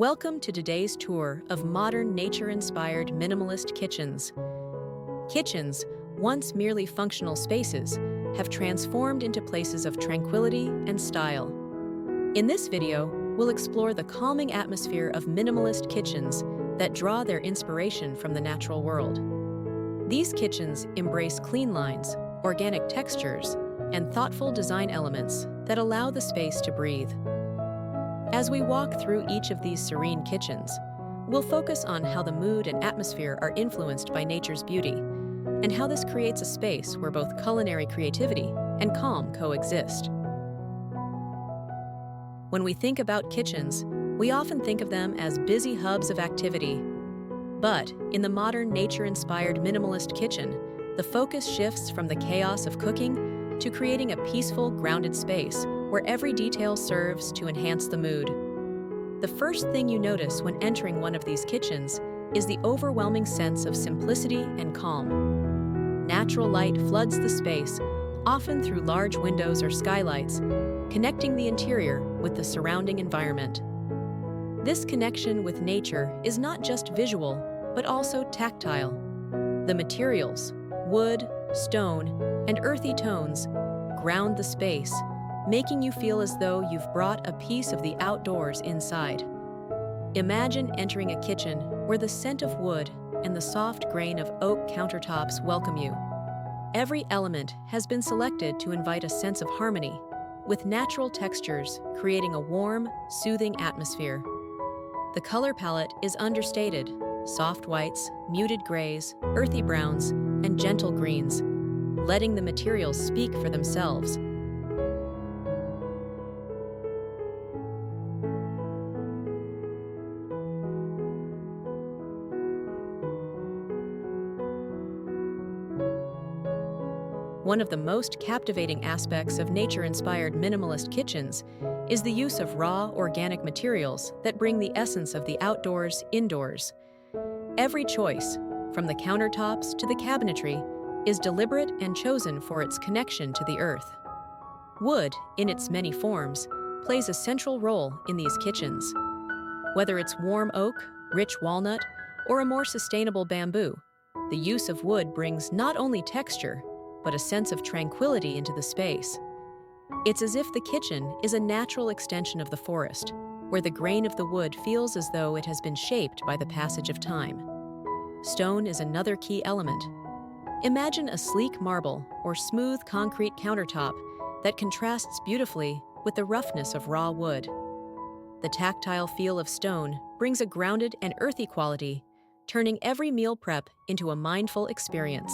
Welcome to today's tour of modern nature-inspired minimalist kitchens. Kitchens, once merely functional spaces, have transformed into places of tranquility and style. In this video, we'll explore the calming atmosphere of minimalist kitchens that draw their inspiration from the natural world. These kitchens embrace clean lines, organic textures, and thoughtful design elements that allow the space to breathe. As we walk through each of these serene kitchens, we'll focus on how the mood and atmosphere are influenced by nature's beauty, and how this creates a space where both culinary creativity and calm coexist. When we think about kitchens, we often think of them as busy hubs of activity. But in the modern nature-inspired minimalist kitchen, the focus shifts from the chaos of cooking to creating a peaceful, grounded space where every detail serves to enhance the mood. The first thing you notice when entering one of these kitchens is the overwhelming sense of simplicity and calm. Natural light floods the space, often through large windows or skylights, connecting the interior with the surrounding environment. This connection with nature is not just visual, but also tactile. The materials, wood, stone, and earthy tones, ground the space, making you feel as though you've brought a piece of the outdoors inside. Imagine entering a kitchen where the scent of wood and the soft grain of oak countertops welcome you. Every element has been selected to invite a sense of harmony, with natural textures creating a warm, soothing atmosphere. The color palette is understated: soft whites, muted grays, earthy browns, and gentle greens, letting the materials speak for themselves. One of the most captivating aspects of nature-inspired minimalist kitchens is the use of raw, organic materials that bring the essence of the outdoors indoors. Every choice, from the countertops to the cabinetry, is deliberate and chosen for its connection to the earth. Wood, in its many forms, plays a central role in these kitchens. Whether it's warm oak, rich walnut, or a more sustainable bamboo, the use of wood brings not only texture, but a sense of tranquility into the space. It's as if the kitchen is a natural extension of the forest, where the grain of the wood feels as though it has been shaped by the passage of time. Stone is another key element. Imagine a sleek marble or smooth concrete countertop that contrasts beautifully with the roughness of raw wood. The tactile feel of stone brings a grounded and earthy quality, turning every meal prep into a mindful experience.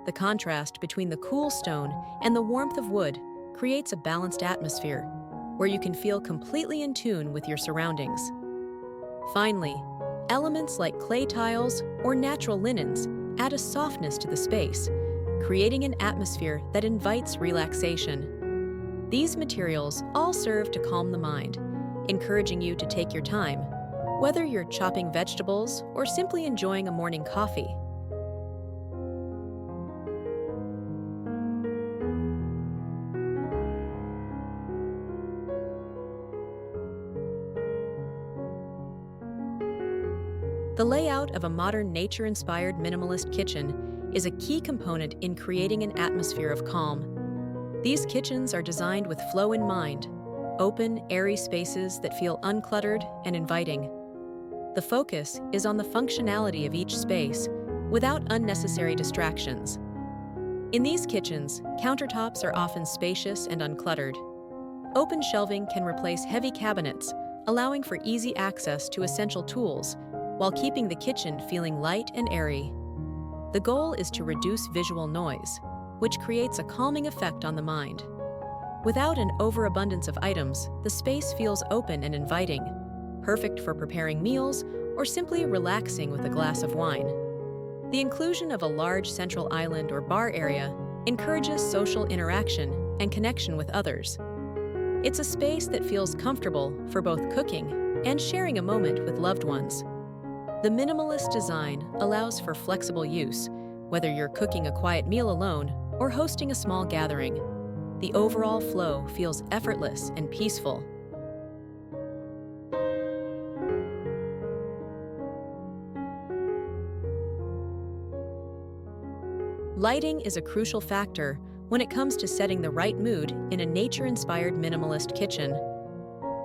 The contrast between the cool stone and the warmth of wood creates a balanced atmosphere, where you can feel completely in tune with your surroundings. Finally, elements like clay tiles or natural linens add a softness to the space, creating an atmosphere that invites relaxation. These materials all serve to calm the mind, encouraging you to take your time, whether you're chopping vegetables or simply enjoying a morning coffee. The layout of a modern nature-inspired minimalist kitchen is a key component in creating an atmosphere of calm. These kitchens are designed with flow in mind, open, airy spaces that feel uncluttered and inviting. The focus is on the functionality of each space, without unnecessary distractions. In these kitchens, countertops are often spacious and uncluttered. Open shelving can replace heavy cabinets, allowing for easy access to essential tools, while keeping the kitchen feeling light and airy. The goal is to reduce visual noise, which creates a calming effect on the mind. Without an overabundance of items, the space feels open and inviting, perfect for preparing meals or simply relaxing with a glass of wine. The inclusion of a large central island or bar area encourages social interaction and connection with others. It's a space that feels comfortable for both cooking and sharing a moment with loved ones. The minimalist design allows for flexible use, whether you're cooking a quiet meal alone or hosting a small gathering. The overall flow feels effortless and peaceful. Lighting is a crucial factor when it comes to setting the right mood in a nature-inspired minimalist kitchen.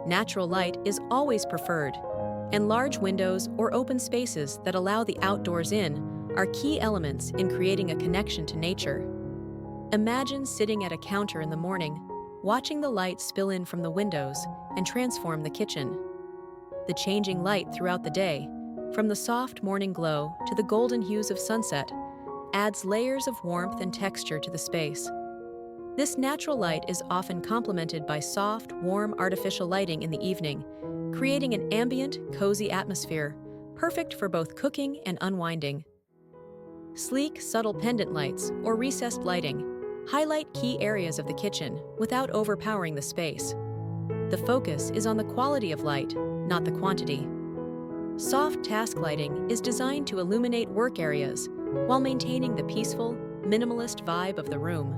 Natural light is always preferred, and large windows or open spaces that allow the outdoors in are key elements in creating a connection to nature. Imagine sitting at a counter in the morning, watching the light spill in from the windows and transform the kitchen. The changing light throughout the day, from the soft morning glow to the golden hues of sunset, adds layers of warmth and texture to the space. This natural light is often complemented by soft, warm artificial lighting in the evening, creating an ambient, cozy atmosphere, perfect for both cooking and unwinding. Sleek, subtle pendant lights or recessed lighting highlight key areas of the kitchen without overpowering the space. The focus is on the quality of light, not the quantity. Soft task lighting is designed to illuminate work areas while maintaining the peaceful, minimalist vibe of the room.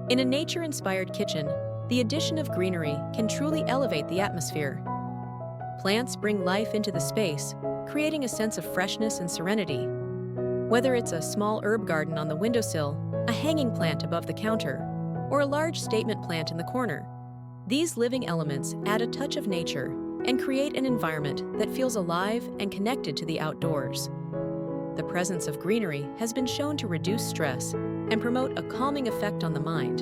In a nature-inspired kitchen, the addition of greenery can truly elevate the atmosphere. Plants bring life into the space, creating a sense of freshness and serenity. Whether it's a small herb garden on the windowsill, a hanging plant above the counter, or a large statement plant in the corner, these living elements add a touch of nature and create an environment that feels alive and connected to the outdoors. The presence of greenery has been shown to reduce stress and promote a calming effect on the mind.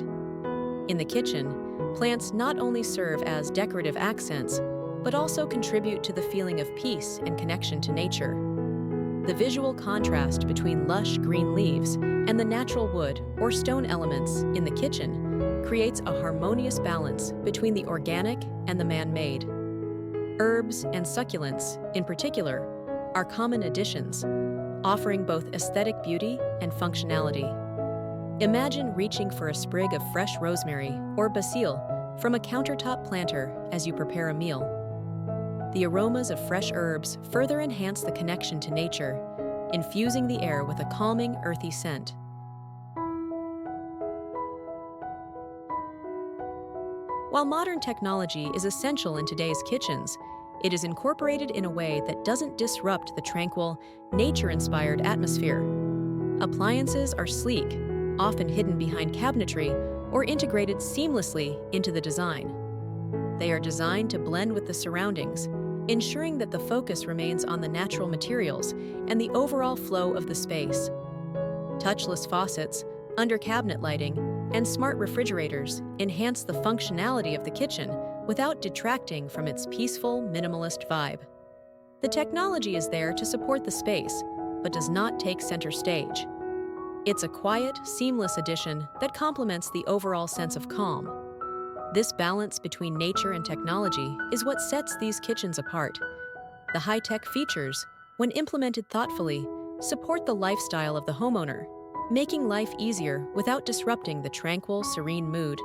In the kitchen, plants not only serve as decorative accents, but also contribute to the feeling of peace and connection to nature. The visual contrast between lush green leaves and the natural wood or stone elements in the kitchen creates a harmonious balance between the organic and the man-made. Herbs and succulents, in particular, are common additions, offering both aesthetic beauty and functionality. Imagine reaching for a sprig of fresh rosemary or basil from a countertop planter as you prepare a meal. The aromas of fresh herbs further enhance the connection to nature, infusing the air with a calming, earthy scent. While modern technology is essential in today's kitchens, it is incorporated in a way that doesn't disrupt the tranquil, nature-inspired atmosphere. Appliances are sleek, often hidden behind cabinetry or integrated seamlessly into the design. They are designed to blend with the surroundings, ensuring that the focus remains on the natural materials and the overall flow of the space. Touchless faucets, under-cabinet lighting, and smart refrigerators enhance the functionality of the kitchen without detracting from its peaceful, minimalist vibe. The technology is there to support the space, but does not take center stage. It's a quiet, seamless addition that complements the overall sense of calm. This balance between nature and technology is what sets these kitchens apart. The high-tech features, when implemented thoughtfully, support the lifestyle of the homeowner, making life easier without disrupting the tranquil, serene mood.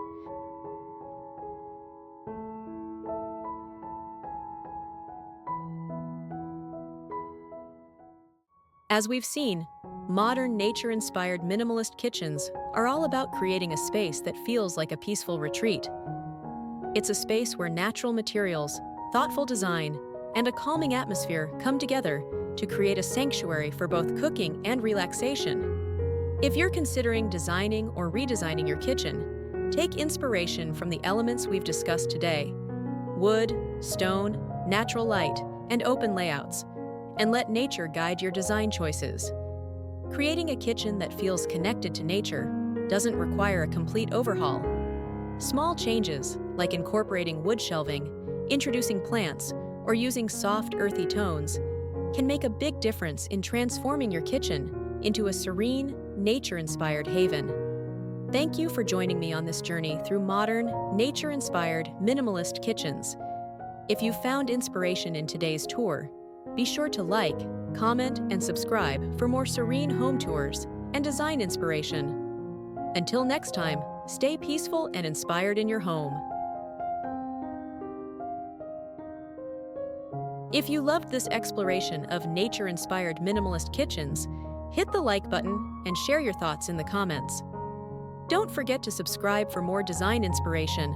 As we've seen, modern nature-inspired minimalist kitchens are all about creating a space that feels like a peaceful retreat. It's a space where natural materials, thoughtful design, and a calming atmosphere come together to create a sanctuary for both cooking and relaxation. If you're considering designing or redesigning your kitchen, take inspiration from the elements we've discussed today: wood, stone, natural light, and open layouts, and let nature guide your design choices. Creating a kitchen that feels connected to nature doesn't require a complete overhaul. Small changes, like incorporating wood shelving, introducing plants, or using soft, earthy tones, can make a big difference in transforming your kitchen into a serene, nature-inspired haven. Thank you for joining me on this journey through modern, nature-inspired, minimalist kitchens. If you found inspiration in today's tour, be sure to like, comment, and subscribe for more serene home tours and design inspiration. Until next time, stay peaceful and inspired in your home. If you loved this exploration of nature-inspired minimalist kitchens, hit the like button and share your thoughts in the comments. Don't forget to subscribe for more design inspiration.